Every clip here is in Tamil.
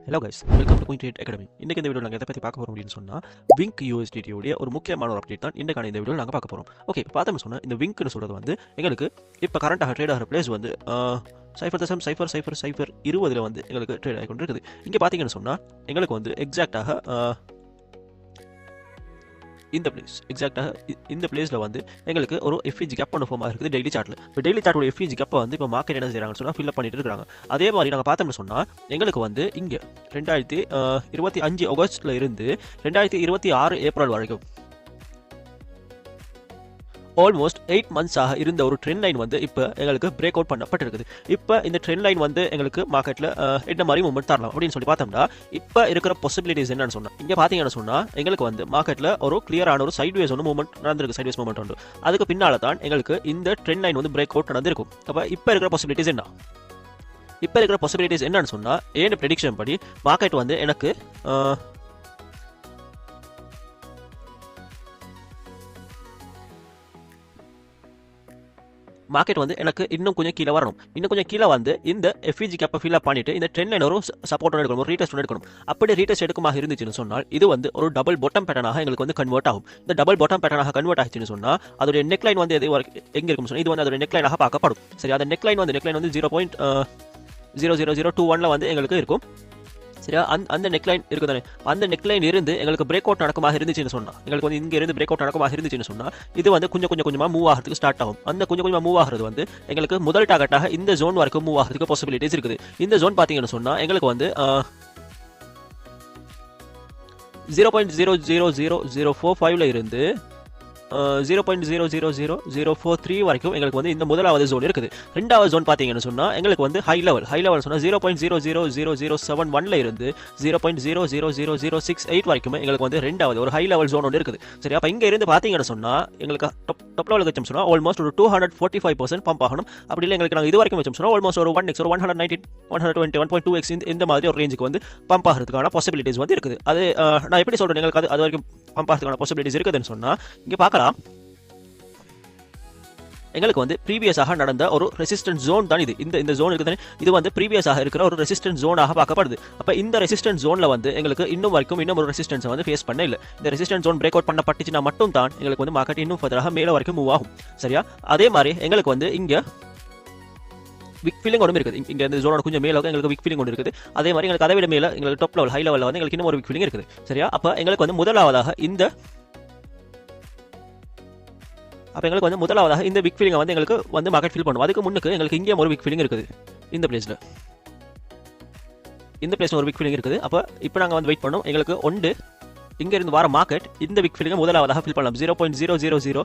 Hello guys, welcome to queen trade academy. இன்னைக்கு இந்த வீடியோ நாங்கள் எதை பற்றி பார்க்க போகிறோம் அப்படின்னு சொன்னால், விங்க் யூஎஸ்டிடியோடைய ஒரு முக்கியமான ஒரு அப்டேட் தான் இன்றைக்கான இந்த வீடியோ நாங்கள் பார்க்க போகிறோம். ஓகே, இப்போ பார்த்தோம்னு சொன்னால் இந்த விங்க்னு சொல்கிறது வந்து எங்களுக்கு இப்போ கரண்டாக ட்ரேட் ஆகிற பிளேஸ் வந்து 0.000020 வந்து எங்களுக்கு ட்ரேட் ஆகி கொண்டு இருக்குது. இங்கே பார்த்தீங்கன்னு சொன்னால் எங்களுக்கு வந்து எக்ஸாக்டாக இந்த பிளேஸில் வந்து எங்களுக்கு ஒரு எஃப்இஜி கேப் ஒன்று ஃபார்ம் ஆகிருக்குது டெய்லி சார்ட்டில். இப்போ டெய்லி சார்ட்டோட எஃப்இஜி கேப்பை வந்து இப்போ மார்க்கெட் என்ன செய்கிறாங்கன்னு சொன்னால் ஃபில் பண்ணிட்டு இருக்காங்க. அதே மாதிரி நாங்கள் பார்த்தோம்னு சொன்னால் எங்களுக்கு வந்து இங்கே 2025 ஆகஸ்ட்டில் இருந்து 2026 ஏப்ரல் வரைக்கும் ஆல்மோஸ்ட் 8 மந்த்ஸாக இருந்த ஒரு ட்ரெண்ட் லைன் வந்து இப்போ எங்களுக்கு பிரேக் அவுட் பண்ணப்பட்டிருக்குது. இப்போ இந்த ட்ரெண்ட் லைன் வந்து எங்களுக்கு மார்க்கெட்டில் என்ன மாதிரி மூவ்மெண்ட் தரலாம் அப்படின்னு சொல்லி பார்த்தோம்னா, இப்போ இருக்கிற பாசிபிலிட்டிஸ் என்னன்னு சொன்னால், இங்கே பார்த்தீங்கன்னு சொன்னால் எங்களுக்கு வந்து மார்க்கெட்டில் ஒரு கிளியரான ஒரு சைட்வேஸ் ஒன்று மூவ்மெண்ட் நடந்திருக்கு. சைட்வேஸ் மூவ்மெண்ட் உண்டு. அதுக்கு பின்னால் தான் எங்களுக்கு இந்த ட்ரெண்ட் லைன் வந்து பிரேக் அவுட் நடந்திருக்கும். அப்போ இப்போ இருக்கிற பாசிபிலிட்டிஸ் என்ன? இப்போ இருக்கிற பாசிபிலிட்டிஸ் என்னன்னு சொன்னால், ஏன் ப்ரெடிக்ஷன் படி மார்க்கெட் வந்து எனக்கு மார்க்கெட் வந்து எனக்கு இன்னும் கொஞ்சம் கீழே வரணும். இன்னும் கொஞ்சம் கீழே வந்து இந்த எஃப்இஜி கேப்பை ஃபில் பண்ணிட்டு இந்த ட்ரெண்ட் லைன் ஒரு சப்போர்ட் எடுக்கணும், ஒரு ரீடெஸ்ட் எடுக்கணும். அப்படி ரீடெஸ்ட் எடுக்குமாக இருந்துச்சுன்னு சொன்னால் இது வந்து ஒரு டபுள் பாட்டம் பேட்டர்னாக எங்களுக்கு வந்து கன்வெர்ட் ஆகும். இந்த டபுள் பாட்டம் பேட்டர்னாக கன்வெர்ட் ஆகிச்சுன்னு சொன்னால் அதோட நெக் லைன் வந்து எங்கே இருக்குன்னு சொன்னால் இது வந்து அதோட நெக் லைனாக பார்க்கப்படும். சரி, அந்த நெக் லைன் வந்து 0.00021 வந்து எங்களுக்கு இருக்கும். சரியா, அந்த நெக்லைன் இருக்குது தானே, அந்த நெக்லைன் இருந்து எங்களுக்கு பிரேக் அவுட் நடக்கமாக இருந்துச்சுன்னு சொன்னால், எங்களுக்கு வந்து இங்கே இருந்து பிரேக் அவுட் நடக்கமாக இருந்துச்சுன்னு சொன்னால் இது வந்து கொஞ்சமாக மூவ் ஆகிறதுக்கு ஸ்டார்ட் ஆகும். அந்த கொஞ்சமாக மூவ் ஆகிறது வந்து எங்களுக்கு முதல் டார்கெட்டாக இந்த ஜோன் வரைக்கும் மூவ் ஆகிறதுக்கு பாசிபிலிட்டிஸ் இருக்குது. இந்த ஜோன் பார்த்தீங்கன்னு சொன்னால் எங்களுக்கு வந்து 0.000045 இருந்து 0.000043 வரைக்கும் எங்களுக்கு வந்து இந்த முதலாவது ஜோன் இருக்குது. ரெண்டாவது ஜோன் பார்த்தீங்கன்னு சொன்னால் எங்களுக்கு வந்து ஹை லெவல் சொன்னால் 0.000071 இருந்து 0.000068 வரைக்கும் எங்களுக்கு வந்து ரெண்டாவது ஒரு ஹை லெவல் ஜோன் ஒன்று இருக்குது. சரி, அப்போ இங்கே இருந்து பார்த்தீங்கன்னு சொன்னால் எங்களுக்கு டாப் லெவலுக்கு வச்சோம் சொன்னால் ஆல்மோஸ்ட் ஒரு 245% பம்ப் ஆகணும். அப்படி இல்லை எங்களுக்கு நாங்கள் இது வரைக்கும் வச்சோம் சொன்னால் ஆல்மோஸ்ட் ஒரு 1x ஒரு 121.2x இந்த மாதிரி ஒரு ரேஞ்சுக்கு வந்து பம்ப் ஆகிறதுக்கான பாசிபிலிட்டிஸ் வந்து இருக்குது. அது நான் எப்படி சொல்கிறேன், எங்களுக்கு அது வரைக்கும் பம்ப் ஆகிறதுக்கான பாசிபிலிட்டிஸ் இருக்குதுன்னு சொன்னால் இங்கே பார்க்கலாம். எங்களுக்கு வந்து ப்ரீவியஸாக நடந்த ஒரு ரெசிஸ்டன்ஸ் ஜோன் தான் இது. இந்த ஜோன் இருக்குது, இது வந்து ப்ரீவியஸாக இருக்கிற ஒரு ரெசிஸ்டன்ஸ் ஜோனாக பார்க்கப்படுது. அப்போ இந்த ரெசிஸ்டன்ஸ் ஜோனில் வந்து எங்களுக்கு இன்னும் ஒரு ரெசிஸ்டன்ஸை வந்து ஃபேஸ் பண்ண இல்லை. இந்த ரெசிஸ்டன்ஸ் ஜோன் பிரேக் அவுட் பண்ணப்பட்டுச்சுன்னா மட்டும் தான் எங்களுக்கு வந்து மார்க்கெட் இன்னும் ஃபர்தராக மேலே வரைக்கும் மூவ் ஆகும். சரியா, அதே மாதிரி எங்களுக்கு வந்து இங்கே விக் ஃபீலிங் ஒன்று இருக்குது. இங்கே இந்த ஜோனோட கொஞ்சம் மேலே எங்களுக்கு விக் ஃபீலிங் ஒன்று இருக்குது. அதே மாதிரி எங்களுக்கு அதை விட மேலே எங்களுக்கு டாப் லெவல் ஹை லெவலில் வந்து எங்களுக்கு இன்னும் ஒரு விக் ஃபீலிங் இருக்குது. சரியா, அப்போ எங்களுக்கு வந்து முதலாவதாக இந்த விக் ஃபீலிங்கை வந்து எங்களுக்கு வந்து மார்க்கெட் ஃபீல் பண்ணும். அதுக்கு முன்னுக்கு எங்களுக்கு இங்கே ஒரு விக் ஃபீலிங் இருக்குது. இந்த பிளேஸில் ஒரு விக் ஃபீலிங் இருக்குது. அப்போ இப்போ நாங்கள் வந்து வெயிட் பண்ணோம். எங்களுக்கு ஒன்று இங்கே இருந்து வர மார்க்கெட் இந்த விக் ஃபீலிங்கை முதலாவதாக ஃபில் பண்ணலாம். 0.000292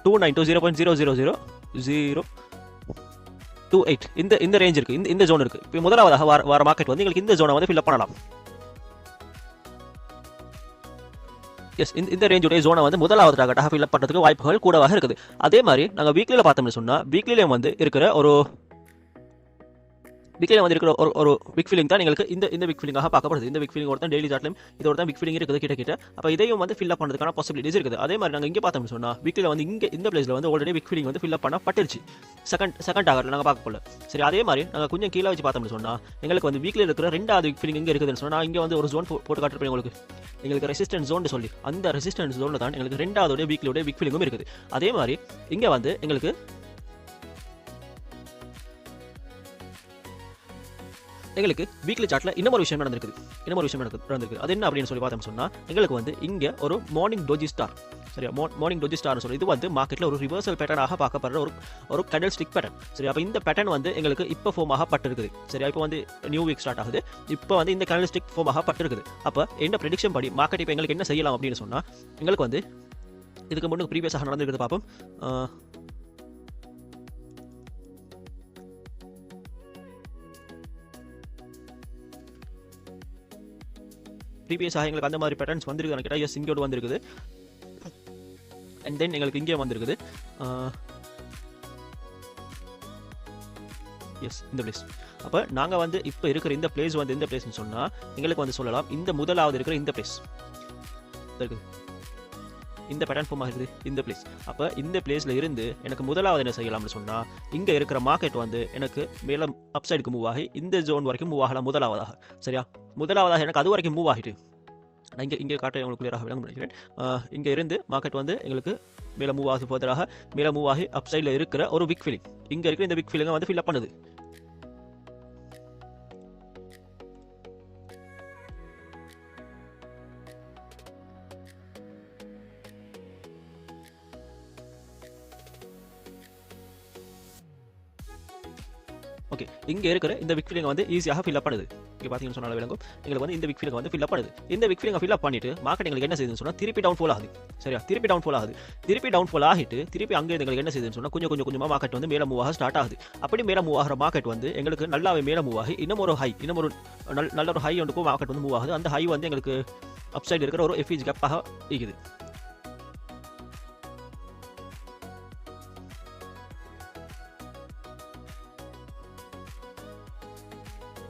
0.000028 இந்த ரேஞ்ச் இருக்குது, இந்த ஜோன் இருக்குது. இப்போ முதலாவதாக வர மார்க்கெட் வந்து எங்களுக்கு இந்த ஜோனை வந்து ஃபில் பண்ணலாம். எஸ், இந்த ரேஞ்சுடைய ஜோனை வந்து முதலாவது டார்கெட்டாக ஃபில் பண்ணுறதுக்கு வாய்ப்புகள் கூடவாக இருக்குது. அதே மாதிரி நாங்கள் வீக்லியில் பார்த்தோம்னு சொன்னால் வீக்லியில் வந்து இருக்கிற ஒரு விக் ஃபீலிங் தான் எங்களுக்கு இந்த விக் ஃபீலிங்காக பார்க்கப்படுது. இந்த விக் ஃபீலிங் தான் டெய்லி சார்ட்லையும் இதோட தான் விக் ஃபீலிங் இருக்குது கிட்ட. அப்போ இதையும் வந்து ஃபில் பண்ணுறதுக்கான பாசிபிலிட்டிஸ் இருக்குது. அதே மாதிரி நாங்கள் இங்கே பார்த்தோம்னு சொன்னால் வீக்லியில் வந்து இங்கே இந்த பிளேஸில் வந்து ஆல்ரெடி விக் ஃபீலிங் வந்து ஃபில் பண்ணப்பட்டுருச்சு செகண்ட் டார்கெட்டில் நாங்கள் பார்க்கல. சரி, அதே மாதிரி நாங்கள் கொஞ்சம் கீழே வச்சு பார்த்தோம்னு சொன்னால் எங்களுக்கு வந்து வீக்லியில் இருக்கிற ரெண்டாவது விக் ஃபீலிங் இங்கே இருக்குதுன்னு சொன்னால் இங்கே வந்து ஒரு ஜோன் போட்டு காட்டுறேன் உங்களுக்கு. எங்களுக்கு ரெசிஸ்டன்ஸ் ஜோன் சொல்லி அந்த ரெசிஸ்டன்ஸ் ஜோனில் தான் எங்களுக்கு ரெண்டாவது வீக்லியோட விக் ஃபீலிங்கும் இருக்குது. அதே மாதிரி இங்கே வந்து எங்களுக்கு வீக்லி சார்ட்ல இன்னொரு விஷயம் நடந்திருக்கு. அது என்ன அப்படின்னு சொல்லி பார்த்தோம்னு சொன்னா எங்களுக்கு வந்து இங்க ஒரு மார்னிங் டோஜி ஸ்டார், சரியா, மார்னிங் டோஜி ஸ்டார் சொல்லி இது வந்து மார்க்கெட்ல ஒரு ரிவர்சல் பேட்டர்னாக பார்க்கப்படுற ஒரு கேண்டில் ஸ்டிக் பேட்டர்ன். சரி, அப்போ இந்த பேட்டர்ன் வந்து எங்களுக்கு இப்போ ஃபார்ம் ஆகப்பட்டிருக்குது. சரியா, இப்போ வந்து நியூ வீக் ஸ்டார்ட் ஆகுது. இப்போ வந்து இந்த கேண்டில் ஸ்டிக் ஃபார்ம் ஆகப்பட்டிருக்குது. அப்போ என்ன ப்ரெடிக்ஷன் படி மார்க்கெட் இப்போ எங்களுக்கு என்ன செய்யலாம் அப்படின்னு சொன்னா எங்களுக்கு வந்து இதுக்கு முன்னுக்கு ப்ரீவியஸாக நடந்திருக்கிறது பார்ப்போம். ப்ரீவியஸாக எங்களுக்கு அந்த மாதிரி பேட்டர்ன்ஸ் வந்துருக்கு கேட்டால் எஸ் இங்கோடு வந்துருக்குது. அண்ட் தென் எங்களுக்கு இங்கே வந்துருக்குது. எஸ், இந்த பிளேஸ். அப்போ நாங்கள் வந்து இப்போ இருக்கிற இந்த பிளேஸ் வந்து எந்த பிளேஸ்ன்னு சொன்னால் எங்களுக்கு வந்து சொல்லலாம் இந்த முதலாவது இருக்கிற இந்த பிளேஸ் இருக்குது. இந்த பேட்டர்ன் ஃபார்ம் ஆகுது இந்த பிளேஸ். அப்போ இந்த பிளேஸில் இருந்து எனக்கு முதலாவது என்ன செய்யலாம்னு சொன்னால், இங்கே இருக்கிற மார்க்கெட் வந்து எனக்கு மேலே அப்சைடுக்கு மூவ் ஆகி இந்த ஜோன் வரைக்கும் மூவ் ஆகலாம் முதலாவதாக. சரியா, முதலாவதாக எனக்கு அது வரைக்கும் மூவ் ஆகிட்டு நான் இங்கே காட்ட உங்களுக்கு கிளியராக விளங்க நினைக்கிறேன். இங்கே இருந்து மார்க்கெட் வந்து எங்களுக்கு மேலே மூவ் ஆகுது, ஃபர்தராக மேலே மூவ் ஆகி அப்சைடில் இருக்கிற ஒரு பிக் ஃபீலிங், இங்கே இருக்கிற இந்த பிக் ஃபீலிங்கை வந்து ஃபில் அப் பண்ணுது. ஓகே, இங்கே இருக்கிற இந்த பிக் ஃபீலிங்கை வந்து ஈஸியாக ஃபில் அப் பண்ணுது. இங்கே பார்த்தீங்கன்னு சொன்னாலும் விளங்கும், எங்களுக்கு வந்து இந்த பிக் ஃபீலிங்கை வந்து ஃபில் அப் பண்ணுது. இந்த பிக் ஃபீலிங்கை ஃபில் அப் பண்ணிட்டு மார்க்கெட் எங்களுக்கு என்ன செய்யுதுன்னு சொன்னால் திருப்பி டவுன் ஃபால் ஆகுது. சரியா, திருப்பி டவுன் ஃபால் ஆகுது. திருப்பி டவுன் ஃபால் ஆகிட்டு திருப்பி அங்கே எங்களுக்கு என்ன செய்யுதுன்னு சொன்னால் கொஞ்சமாக மார்க்கெட் வந்து மேலே மூவ் ஆக ஸ்டார்ட் ஆகுது. அப்படி மேலே மூவ் ஆகிற மார்க்கெட் வந்து எங்களுக்கு நல்லாவே மேலே மூவ் ஆகி இன்னும் ஒரு நல்ல ஒரு ஹை ஒன்றுக்கும் மார்க்கெட் வந்து மூவ் ஆகுது. அந்த ஹை வந்து எங்களுக்கு அப்சைடு இருக்கிற ஒரு FEG கேப்பாக இருக்குது.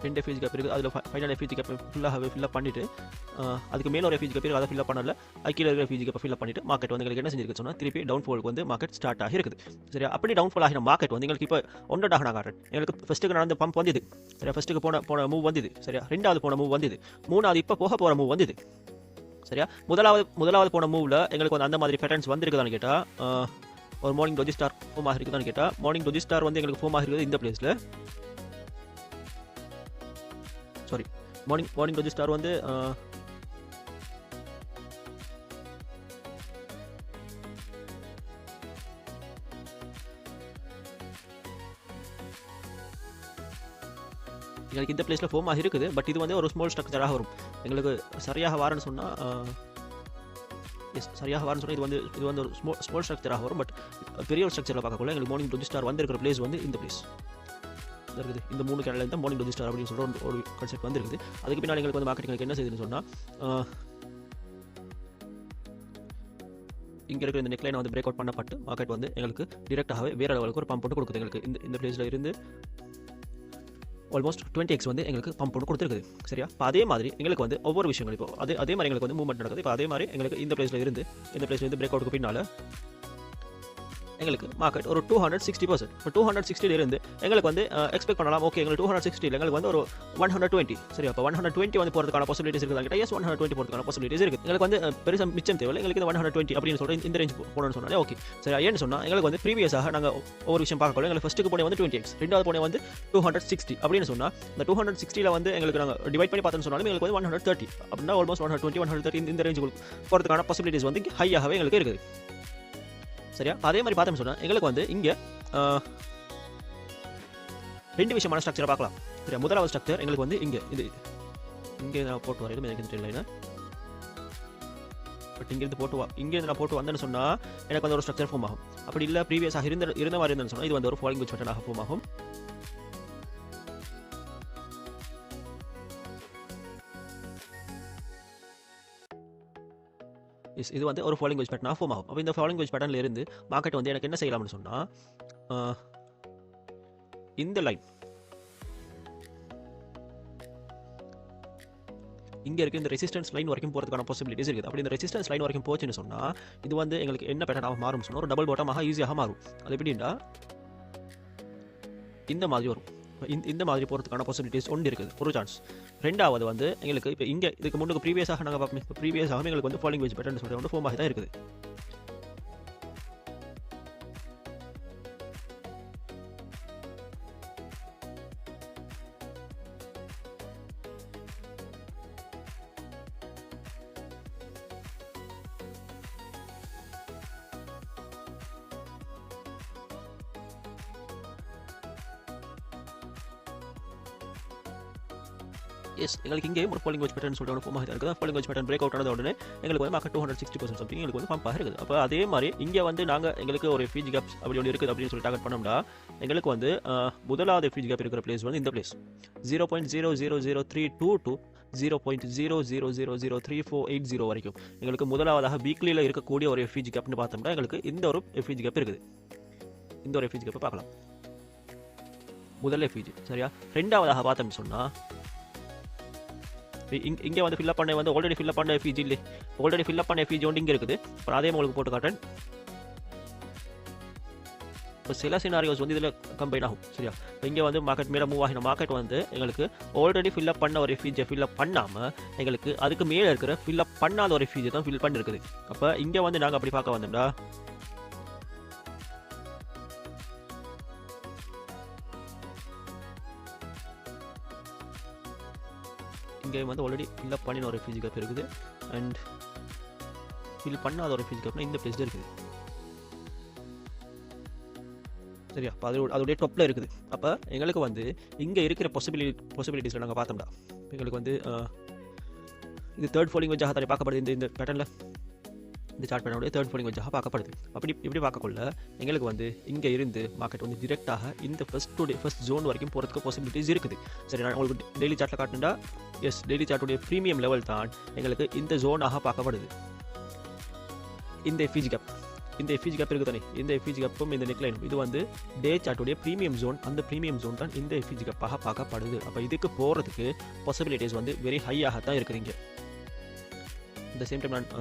ரெண்டு FEG கேப் இருக்குது, அதில் ஃபைனல் FEG கேப் ஃபுல்லாகவே ஃபில் அப் பண்ணிவிட்டு அதுக்கு மேலே ஒரு FEG கேப் இருக்குது, அதை ஃபில் அப் பண்ணல. கீழே இருக்கிற FEG கேப்பை ஃபில் அப் பண்ணிவிட்டு மார்க்கெட் வந்து எங்களுக்கு என்ன செஞ்சிருக்கு சொன்னால் திருப்பி டவுன் ஃபாலுக்கு வந்து மார்க்கெட் ஸ்டார்ட் ஆகி இருக்குது. சரியா, அப்படி டவுன் ஃபால் ஆகின மார்க்கெட் வந்து எங்களுக்கு இப்போ ஒன்றடாக நான் காட்டுறேன். எங்களுக்கு ஃபஸ்ட்டுக்கு நடந்த பம்ப் வந்தது. சரியா, ஃபஸ்ட்டுக்கு போன மூவ் வந்தது. சரியா, ரெண்டாவது போன மூவ் வந்தது. மூணாவது இப்போ போகிற மூவ் வந்தது. சரியா, முதலாவது போன மூவில் எங்களுக்கு வந்து அந்த மாதிரி பேட்டர்ன்ஸ் வந்திருக்குதான்னு கேட்டால், ஒரு மார்னிங் டோஜி ஸ்டார் ஃபார்ம் ஆகிருக்குதான்னு கேட்டால், மார்னிங் டோஜி ஸ்டார் வந்து எங்களுக்கு ஃபார்ம் ஆகிருக்குது இந்த பிளேஸில். சாரி, மார்னிங் டோஜி ஸ்டார் வந்து எங்களுக்கு இந்த பிளேஸில் ஃபார்ம் ஆகி இருக்குது. பட் இது வந்து ஒரு ஸ்மால் ஸ்ட்ரக்சராக வரும். எங்களுக்கு சரியாக வாரன்னு சொன்னால் இது வந்து ஒரு ஸ்மால் ஸ்ட்ரக்சராக வரும். பட் பெரிய ஒரு ஸ்ட்ரக்சரில் பார்க்கக்குள்ள எங்களுக்கு மார்னிங் டோஜி ஸ்டார் வந்திருக்கிற பிளேஸ் வந்து இந்த பிளேஸ் இருக்குது. இந்த 3 கேனல் தான் மார்னிங் டோஜி ஸ்டார் அப்படின்னு சொல்கிற ஒரு கான்செப்ட் வந்துருக்குது. அதுக்கு பின்னாடி எங்களுக்கு வந்து மார்க்கெட்டிங் என்ன செய்யுதுன்னு சொன்னால், இங்கே இருக்கிற இந்த நெக்லைனை வந்து பிரேக் அவுட் பண்ணப்பட்டு மார்க்கெட் வந்து எங்களுக்கு டிரெக்டாகவே வேறு லெவலுக்கு ஒரு பம்ப் போட்டு கொடுக்குது. எங்களுக்கு இந்த பிளேஸில் இருந்து ஆல்மோஸ்ட் 20x வந்து எங்களுக்கு பம்ப் போட்டு கொடுத்துருக்குது. சரியா, இப்போ அதே மாதிரி எங்களுக்கு வந்து ஒவ்வொரு விஷயங்கள் இப்போ அதே மாதிரி எங்களுக்கு வந்து மூவ்மெண்ட் நடக்குது. இப்போ அதே மாதிரி எங்களுக்கு இந்த பிளேஸில் இருந்து பிரேக் அவுட்டுக்கு பின்னால் எங்களுக்கு மார்க்கெட் ஒரு 260%. இப்போ 260 இருந்து எங்களுக்கு வந்து எக்ஸ்பெக்ட் பண்ணலாம். ஓகே, எங்களுக்கு 260 எங்களுக்கு வந்து ஒரு 120. சரி, அப்போ 120 வந்து போகிறதுக்கான பாசிபிலிட்டிஸ் இருக்குது. எஸ், 120 போகிறதுக்கான பாசிபிலிட்டிஸ் இருக்குது. எங்களுக்கு வந்து பெருசாக மிச்சம் தேவை. எங்களுக்கு இந்த 120 அப்படின்னு சொல்கிறேன் இந்த ரேஞ்ச் போகணும்னு சொன்னாலே ஓகே. சரி, ஏன்னு சொன்னால் எங்களுக்கு வந்து ப்ரீவியஸாக நாங்கள் ஒவ்வொரு விஷயம் பார்க்கணும். எங்களுக்கு ஃபஸ்ட்டுக்கு போனே வந்து 20x, ரெண்டாவது போனே வந்து 260 அப்படின்னு சொன்னால், இந்த 260 வந்து எங்களுக்கு நாங்கள் டிவைட் பண்ணி பார்த்தோன்னு சொன்னாலும் எங்களுக்கு வந்து 130 அப்படின்னா ஆல்மோஸ்ட் 120 130 இந்த ரேஞ்சுக்கு போகிறதுக்கான பாசிபிலிட்டிஸ் வந்து ஹையாகவே எங்களுக்கு இருக்குது. சரியா, அதே மாதிரி பார்த்தோம்னு சொன்னால் எங்களுக்கு வந்து இங்கே 2 விஷயமான ஸ்ட்ரக்சரை பார்க்கலாம். சரியா, முதலாவது ஸ்ட்ரக்சர் எங்களுக்கு வந்து இங்கே நான் போட்டு வரேன், எனக்கு தெரியல. பட் இங்கேருந்து நான் போட்டு வந்தேன்னு சொன்னால் எனக்கு வந்து ஒரு ஸ்ட்ரக்சர் ஃபார்ம் ஆகும். அப்படி இல்லை ப்ரீவியஸாக இருந்த மாதிரி இருந்தேன்னு சொன்னால் இது வந்து ஒரு ஃபாலிங் பேட்டர்னாக ஃபார்ம் ஆகும். இது வந்து ஒரு ஃபாலிங் வேஜ் பேட்டர்னாக ஃபார்ம் ஆகும். அப்போ இந்த ஃபாலிங் வேஜ் பேட்டர்னில் இருந்து மார்க்கெட் வந்து எனக்கு என்ன செய்யலாம்னு சொன்னால், இந்த லைன் இங்கே இருக்க இந்த ரெசிஸ்டன்ஸ் லைன் வரைக்கும் போகிறதுக்கான பாசிபிலிட்டிஸ் இருக்குது. அப்படி இந்த ரெசிஸ்டன்ஸ் லைன் வரைக்கும் போச்சுன்னு சொன்னால் இது வந்து எங்களுக்கு என்ன பேட்டர்னாக மாறும் சொன்னால் ஒரு டபுள் பாட்டமாக ஈஸியாக மாறும். அது எப்படின்னா இந்த மாதிரி வரும். இந்த மாதிரி போகிறதுக்கான பாசிபிலிட்டிஸ் ஒன்று இருக்குது, ஒரு சான்ஸ். ரெண்டாவது வந்து எங்களுக்கு இப்போ இங்கே இதுக்கு முன்னுக்கு ப்ரீவியஸாக நாங்கள் பார்ப்போம். இப்போ ப்ரீவியஸாக எங்களுக்கு வந்து ஃபாலிங் வேஜ் பேட்டர்ன் சொல்லிட்டு வந்து ஃபார்ம் ஆகி தான் இருக்குது. எஸ், எங்களுக்கு இங்கேயும் ஒரு ஃபாலிங் வேஜ் பேட்டர்ன் சொல்லிட்டு ஃபார்ம் ஆகி இருக்குது. Falling wage pattern break out ஆனது உடனே எங்களுக்கு வந்து மார்க்கெட் 260% சம்திங் எங்களுக்கு வந்து பம்ப் இருக்குது. அப்போ அதே மாதிரி இங்கே வந்து எங்களுக்கு ஒரு FEG கேப்ஸ் அப்படி ஒன்று இருக்குது அப்படின்னு சொல்லி டார்கெட் பண்ணோம்னா எங்களுக்கு வந்து முதலாவது FEG கேப் இருக்கிற பிளேஸ் வந்து இந்த பிளேஸ் 0.000322 to 0.00003480 வரைக்கும் எங்களுக்கு முதலாவதாக வீக்லியில் இருக்கக்கூடிய ஒரு FEG கேப்னு பார்த்தோம்னா எங்களுக்கு இந்த ஒரு FEG கேப் இருக்குது. இந்த ஒரு FEG கேப்பை பார்க்கலாம், முதல் FEG. சரியா, ரெண்டாவதாக பார்த்தோம்னு சொன்னால் இங்கே வந்து ஃபில்அப் பண்ண வந்து ஆல்ரெடி ஃபில்அப் பண்ண எஃபிஜி இல்லை, ஆல்ரெடி ஃபில்அப் பண்ண எஃபிஜி ஒன்று இங்கே இருக்குது. அப்புறம் அதே உங்களுக்கு போட்டு காட்டுறேன். இப்போ சில சினாரியோஸ் வந்து இதில் கம்பைன் ஆகும். சரியா, இப்போ இங்கே வந்து மார்க்கெட் மேலே மூவ் ஆகின மார்க்கெட் வந்து எங்களுக்கு ஆல்ரெடி ஃபில்அப் பண்ண ஒரு எஃபிஜியை ஃபில்அப் பண்ணாமல் எங்களுக்கு அதுக்கு மேலே இருக்கிற ஃபில்அப் பண்ணாத ஒரு எஃபிஜி தான் ஃபில் பண்ணிருக்குது. அப்போ இங்கே வந்து நாங்கள் அப்படி பார்க்க வந்தோம்டா, இங்கே வந்து ஆல்ரெடி ஃபில்அப் பண்ணின ஒரு எஃபிஜி கப் இருக்குது அண்ட் ஃபில் பண்ணாத ஒரு எஃபிஜி கப்னா இந்த பிளேஸில் இருக்குது. சரியா, அப்போ அதோடைய டொப்பில் இருக்குது. அப்போ எங்களுக்கு வந்து இங்கே இருக்கிற பாசிபிலிட்டிஸில் நாங்கள் பார்த்தோம்டா, எங்களுக்கு வந்து இது தேர்ட் ஃபாலிங் வெஜ்ஜாக தானே பார்க்கப்படுது. இந்த பேட்டர்னில் இந்த சார்ட் பேட்டர்னுடைய தேர்ட் ஃபாலிங் வெஜ்ஜாக பார்க்கப்படுது. அப்படி இப்படி பார்க்கக்குள்ள எங்களுக்கு வந்து இங்கே இருந்து மார்க்கெட் வந்து டிரெக்டாக இந்த ஃபர்ஸ்ட் ஜோன் வரைக்கும் போகிறதுக்கு பாசிபிலிட்டிஸ் இருக்குது. சரி, நான் உங்களுக்கு டெய்லி சார்ட்டில் காட்டுண்டா, எஸ் டெய்லி சார்ட்டுடைய ப்ரீமியம் லெவல் தான் எங்களுக்கு இந்த ஜோனாக பார்க்கப்படுது. இந்த எஃபிஜி கேப் இருக்குது தானே, இந்த எஃபிஜி கப்பும் இந்த நெக்லைனும் இது வந்து டே சார்ட்டுடைய ப்ரீமியம் ஜோன். அந்த ப்ரீமியம் ஜோன் தான் இந்த எஃபிஜி கப்பாக பார்க்கப்படுது. அப்போ இதுக்கு போகிறதுக்கு பாசிபிலிட்டிஸ் வந்து வெரி ஹையாக தான் இருக்குதுங்க. இந்த சேம் டைம் நான்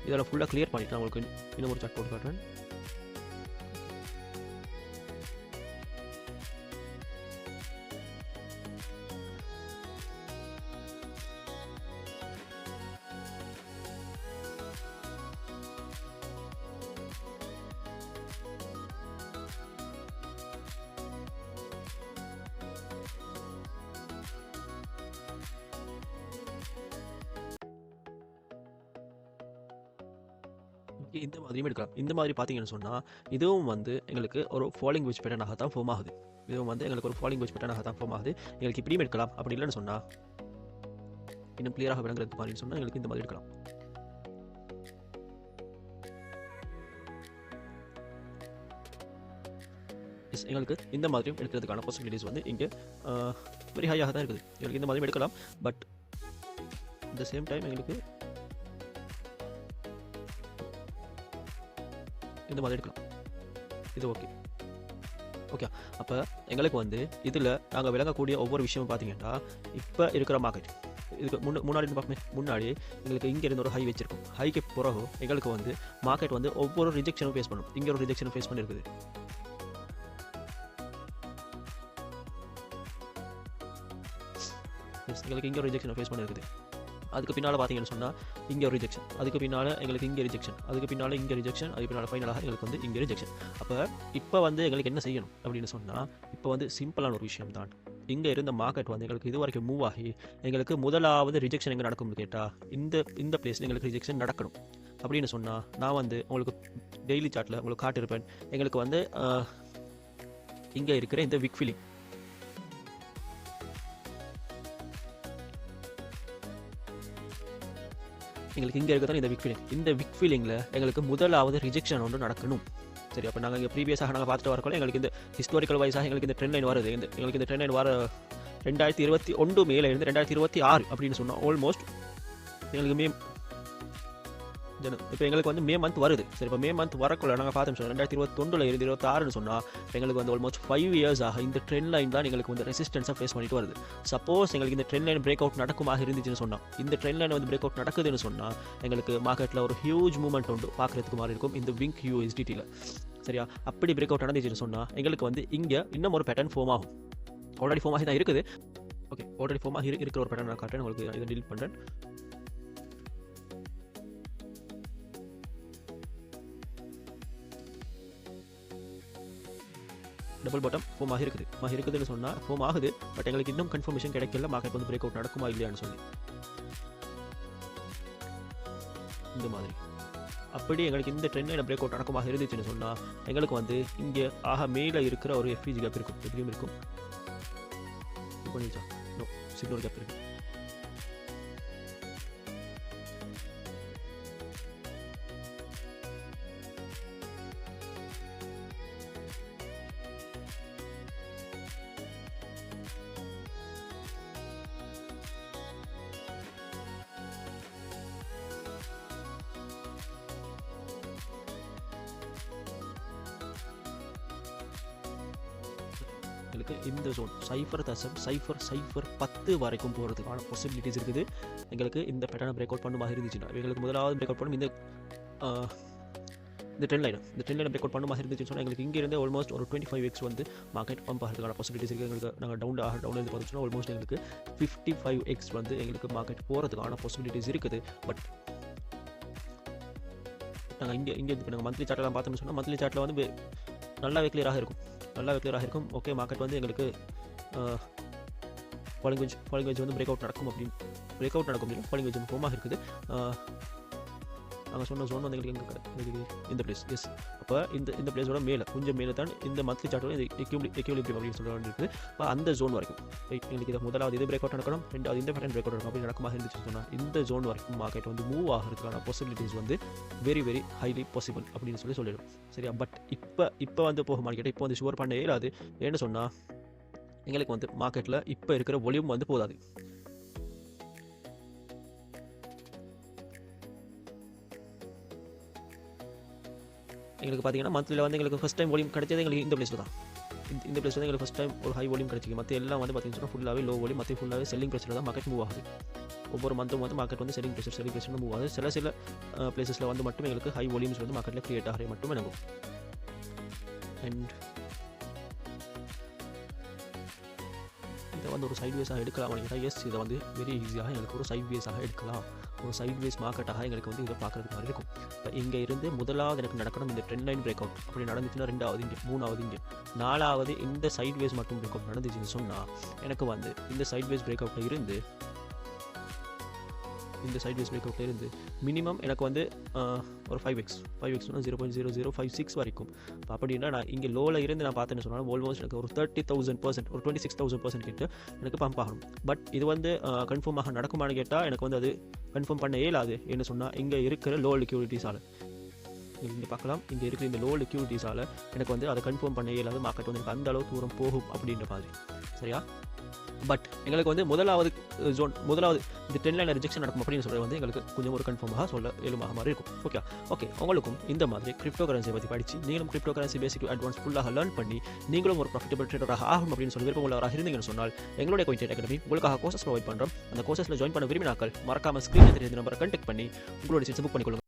இதெல்லாம் ஃபுல்லாக கிளியர் பண்ணிட்டு நான் உங்களுக்கு இன்னும் ஒரு சார்ட் போட்டு காட்டுறேன். இந்த மாதிரியும் எடுக்கலாம். இந்த மாதிரி பார்த்தீங்கன்னு சொன்னால் இதுவும் வந்து எங்களுக்கு ஒரு ஃபாலிங் வெஜ் பேட்டர்னாக தான் ஃபார்ம் ஆகுது. இதுவும் வந்து எங்களுக்கு ஒரு ஃபாலிங் வெஜ் பேட்டர்னாக தான் ஃபார்ம் ஆகுது. எங்களுக்கு இப்படியும் எடுக்கலாம். அப்படி இல்லைன்னு சொன்னால் இன்னும் கிளியராக விளங்குறது மாதிரின்னு சொன்னால் எங்களுக்கு இந்த மாதிரி எடுக்கலாம். எங்களுக்கு இந்த மாதிரியும் எடுக்கிறதுக்கான பாசிபிலிட்டிஸ் வந்து இங்கே வெரி ஹையாக தான் இருக்குது. எங்களுக்கு இந்த மாதிரியும் எடுக்கலாம். பட் இந்த சேம் டைம் எங்களுக்கு இந்த மாதிரி எடுக்கலாம். இது ஓகே. அப்போ எங்களுக்கு வந்து இதில் நாங்கள் விளங்கக்கூடிய ஒவ்வொரு விஷயமும் பார்த்தீங்கன்னா, இப்போ இருக்கிற மார்க்கெட் இதுக்கு முன்னாடி எங்களுக்கு இங்கே இருந்து ஒரு ஹை வச்சிருக்கும். ஹைக்கு பிறகு எங்களுக்கு வந்து மார்க்கெட் வந்து ஒவ்வொரு ரிஜெக்ஷனும் ஃபேஸ் பண்ணும். இங்கே ஒரு ரிஜெக்ஷனும் ஃபேஸ் பண்ணியிருக்குது. எங்களுக்கு இங்கே ஒரு ரிஜெக்ஷனை ஃபேஸ் பண்ணியிருக்குது. அதுக்கு பின்னால் பார்த்தீங்கன்னு சொன்னால் இங்கே ஒரு ரிஜெக்ஷன், அதுக்கு பின்னால் எங்களுக்கு இங்கே ரிஜெக்ஷன், அதுக்கு பின்னால் இங்கே ரிஜெக்ஷன், அதுக்கு பின்னால் ஃபைனலாக எங்களுக்கு வந்து இங்கே ரிஜெக்ஷன். அப்போ இப்போ வந்து எங்களுக்கு என்ன செய்யணும் அப்படின்னு சொன்னால், இப்போ வந்து சிம்பிளான ஒரு விஷயம் தான். இங்கே இருந்த மார்க்கெட் வந்து எங்களுக்கு இது வரைக்கும் மூவ் ஆகி எங்களுக்கு முதலாவது ரிஜெக்ஷன் எங்கே நடக்கும்னு கேட்டால் இந்த பிளேஸில் எங்களுக்கு ரிஜெக்ஷன் நடக்கணும். அப்படின்னு சொன்னால் நான் வந்து உங்களுக்கு டெய்லி சார்ட்டில் உங்களுக்கு காட்டியிருப்பேன். எங்களுக்கு வந்து இங்கே இருக்கிற இந்த விக் ஃபீலிங், எங்களுக்கு இங்கே இருக்கிற இந்த விக் ஃபீலிங், இந்த விக் ஃபீலிங்கில் எங்களுக்கு முதலாவது ரிஜெக்ஷன் ஒன்று நடக்கணும். சரி, அப்போ நாங்கள் இங்கே ப்ரீவியஸாக நாங்கள் பார்த்துட்டு வரக்குள்ள எங்களுக்கு இந்த ஹிஸ்டாரிக்கல் வைஸாக எங்களுக்கு இந்த ட்ரெண்ட் லைன் வருது. எங்களுக்கு இந்த ட்ரெண்ட் லைன் வர 2021 மேலே இருந்து 2026 அப்படின்னு சொன்னோம். ஆல்மோஸ்ட் எங்களுக்கு இப்போ எங்களுக்கு வந்து மே மந்த் வருது. சரி, இப்போ மே மந்த் வரக்குள்ள நாங்கள் பார்த்தோம் சொன்னோம் 2021 இருந்து 26 சொன்னால் எங்களுக்கு வந்து ஆல்மோஸ்ட் 5 இயர்ஸ் ஆக இந்த ட்ரெண்ட் லைன் தான் எங்களுக்கு வந்து ரெசிஸ்டன்ஸாக ஃபேஸ் பண்ணிட்டு வருது. சப்போஸ் எங்களுக்கு இந்த ட்ரெண்ட் லைன் பிரேக் அவுட் நடக்குமாக இருந்துச்சுன்னு சொன்னால், இந்த ட்ரெண்ட் லைன் வந்து பிரேக் அவுட் நடக்குதுன்னு சொன்னால் எங்களுக்கு மார்க்கெட்டில் ஒரு ஹியூஜ் மூவ்மெண்ட் உண்டு பார்க்குறதுக்கு மாதிரி இருக்கும் இந்த விங்க் USDTயில். சரியா, அப்படி பிரேக் அவுட் நடந்துச்சுன்னு சொன்னால் எங்களுக்கு வந்து இங்கே இன்னும் ஒரு பேட்டர்ன் ஃபார்ம் ஆகும். ஆல்ரெடி ஃபார்ம் ஆகி தான் இருக்குது. ஓகே, ஆல்ரெடி ஃபார்ம் ஆகி இருக்கிற ஒரு பேட்டர்ன் நான் காட்டுறேன் உங்களுக்கு. இதை டீல் பண்ணுறேன். டபுள் பாட்டம் ஃபார்ம் இருக்குதுன்னு சொன்னால் ஃபார்ம் ஆகுது. பட் எங்களுக்கு இன்னும் கன்ஃபர்மேஷன் கிடைக்கல மார்க்கெட் வந்து பிரேக் அவுட் நடக்குமா இல்லையான்னு சொல்லி. இந்த மாதிரி அப்படி எங்களுக்கு இந்த ட்ரெண்ட் லைன் பிரேக் அவுட் நடக்குமாக இருந்துச்சுன்னு சொன்னால் எங்களுக்கு வந்து இங்கே ஆக மேலே இருக்கிற ஒரு FVG கேப் இருக்கும். எப்படியும் இருக்கும். சிக்னல் கேப் இருக்கு. எங்களுக்கு இந்த ஜோன் 0.0010 வரைக்கும் போகிறதுக்கான பாசிபிலிட்டிஸ் இருக்குது. எங்களுக்கு இந்த பேட்டர்னை பிரேக் அவுட் பண்ணுமாக இருந்துச்சுன்னா எங்களுக்கு முதலாவது பிரேக் அவுட் பண்ணும் இந்த ட்ரெண்ட் லைனை பிரேக் அவுட் பண்ணுமாக இருந்துச்சுன்னு சொன்னால் எங்களுக்கு இங்கேருந்து ஆல்மோஸ்ட் ஒரு 25x வந்து மார்க்கெட் பம்ப் ஆகிறதுக்கான பாசிபிலிட்டிஸ் இருக்குது. எங்களுக்கு நாங்கள் டவுன் இருந்து பார்த்துச்சோன்னா ஆல்மோஸ்ட் எங்களுக்கு 55x வந்து எங்களுக்கு மார்க்கெட் போகிறதுக்கான பாசிபிலிட்டிஸ் இருக்குது. பட் நாங்கள் இங்கே இப்போ நாங்கள் மந்த்லி சார்ட்டெல்லாம் பார்த்தோம்னு சொன்னால் மந்த்லி சார்ட்டில் வந்து நல்லாவே கிளியராக இருக்கும். ஓகே, மார்க்கெட் வந்து எங்களுக்கு ஃபாலிங் வெஜ் வந்து பிரேக் அவுட் நடக்கும் அப்படின்னு ஃபாலிங் வெஜ் ஃபோமாக இருக்குது. நாங்கள் சொன்ன ஜோன் வந்து எங்களுக்கு இந்த பிளேஸ். எஸ், அப்போ இந்த பிளேஸோட கொஞ்சம் மேலே தான் இந்த மந்த்லி சார்ட்டோட இந்த எக்யூலிபிரியம் அப்படின்னு சொல்ல வேண்டியிருக்குது. அப்போ அந்த ஜோன் வரைக்கும் எங்களுக்கு இதை முதலாவது இது பிரேக் அவுட் நடக்கணும், ரெண்டாவது இந்த பேட்டர்ன் பிரேக் அவுட் நடக்கும். அப்படி நடக்குமா இருந்துச்சு சொன்னால் இந்த ஜோன் வரைக்கும் மார்க்கெட் வந்து மூவ் ஆகிறதுக்கான பாசிபிலிட்டிஸ் வந்து வெரி வெரி ஹைலி பாசிபிள் அப்படின்னு சொல்லிடும். சரியா? பட் இப்போ வந்து போக மார்க்கெட் இப்போ வந்து ஷுவர் பண்ண இயலாது. ஏன்னு சொன்னால் எங்களுக்கு வந்து மார்க்கெட்டில் இப்போ இருக்கிற வால்யூம் வந்து போதாது. எங்களுக்கு பார்த்தீங்கன்னா மந்த்லியில் வந்து எங்களுக்கு ஃபஸ்ட் டைம் வால்யூம் கிடைச்சது எங்களுக்கு இந்த பிளேஸில் தான். இந்த பிளேஸ் வந்து எங்களுக்கு ஃபஸ்ட் டைம் ஒரு ஹை வால்யூம் கிடைச்சிருக்கு. மற்ற எல்லாம் வந்து பார்த்தீங்கன்னா ஃபுல்லாகவே லோ வால்யூம், மற்ற ஃபுல்லாகவே செல்லிங் ப்ரெஷர் தான் மார்க்கெட் மூவ் ஆகுது. ஒவ்வொரு மந்த்தும் வந்து மார்க்கெட் வந்து செல்லிங் ப்ரெஷர் மூவ் ஆகுது. சில பிளேஸஸில் வந்து மட்டும் எங்களுக்கு ஹை வால்யூம்ஸ் வந்து மார்க்கெட்டில் கிரியேட் ஆகிற மட்டும் எனக்கு. அண்ட் இதை வந்து ஒரு சைட்வேஸாக எடுக்கலாம் அப்படின்னா எஸ், இதை வந்து வெரி ஈஸியாக எங்களுக்கு ஒரு சைட்வேஸாக எடுக்கலாம். ஒரு சைட்வேஸ் மார்க்கெட்டாக எங்களுக்கு வந்து இதை பார்க்குறதுக்கு மாதிரி இருக்கும். இப்போ இங்கே இருந்து முதலாவது எனக்கு நடக்கணும் இந்த ட்ரெண்ட் லைன் பிரேக் அவுட். அப்படி நடந்துச்சுன்னா ரெண்டாவது இங்கே, மூணாவது இங்கே, நாலாவது இந்த சைட்வேஸ் மட்டும் பிரேக் அவுட் நடந்துச்சுன்னு சொன்னால் எனக்கு வந்து இந்த சைட்வேஸ் பிரேக் அவுட்டில் இருந்து மினிமம் எனக்கு வந்து ஒரு 5x 0.0056 வரைக்கும். இப்போ அப்படின்னா நான் இங்கே லோவில் இருந்து நான் பார்த்தேன்னு சொன்னால் ஆல்மோஸ்ட் எனக்கு ஒரு 30,000%, ஒரு 26,000% கிட்ட எனக்கு பம்ப் ஆகணும். பட் இது வந்து கன்ஃபார்மாக நடக்குமான்னு கேட்டால் எனக்கு வந்து அது கன்ஃபார்ம் பண்ண இயலாது. என்ன சொன்னால் இங்கே இருக்கிற லோ லிக்யூடிட்டிஸால் இங்கே பார்க்கலாம், இங்கே இருக்கிற இந்த லோ லிக்யூடிட்டிஸால் எனக்கு வந்து அதை கன்ஃபார்ம் பண்ண இயலாது. மார்க்கெட் வந்து எனக்கு அந்த அளவு தூரம் போகும் அப்படின்ற மாதிரி. சரியா? பட் எங்களுக்கு வந்து முதலாவது இந்த ட்ரெண்ட் லைன் ரிஜெக்ஷன் நடக்கும் அப்படின்னு சொல்கிறது வந்து எங்களுக்கு கொஞ்சம் ஒரு கன்ஃபார்மாக சொல்ல இயலுமாக மாதிரி இருக்கும். ஓகே, உங்களுக்கும் இந்த மாதிரி கிரிப்டோ கரன்சியை பற்றி படித்து நீங்களும் கிரிப்டோ கரன்சி பேசிக் அட்வான்ஸ் ஃபுல்லாக லேர்ன் பண்ணி நீங்களும் ஒரு ப்ராஃபிட்டபிள் ட்ரேடராக ஆகும் அப்படின்னு சொல்லி விருப்பம் உள்ளவராக இருந்தீங்கன்னு சொன்னால் எங்களுடைய கோயின் அகாடமி உங்களுக்காக கோர்சஸ் ப்ரொவைட் பண்ணுறோம். அந்த கோர்சஸில் ஜாயின் பண்ண விரும்பினாக்கள் மறக்காம ஸ்க்ரீனில் தெரிஞ்ச நம்பரை கான்டாக்ட் பண்ணி உங்களுடைய சீட்ஸை புக் பண்ணிக்கொள்ளுங்கள்.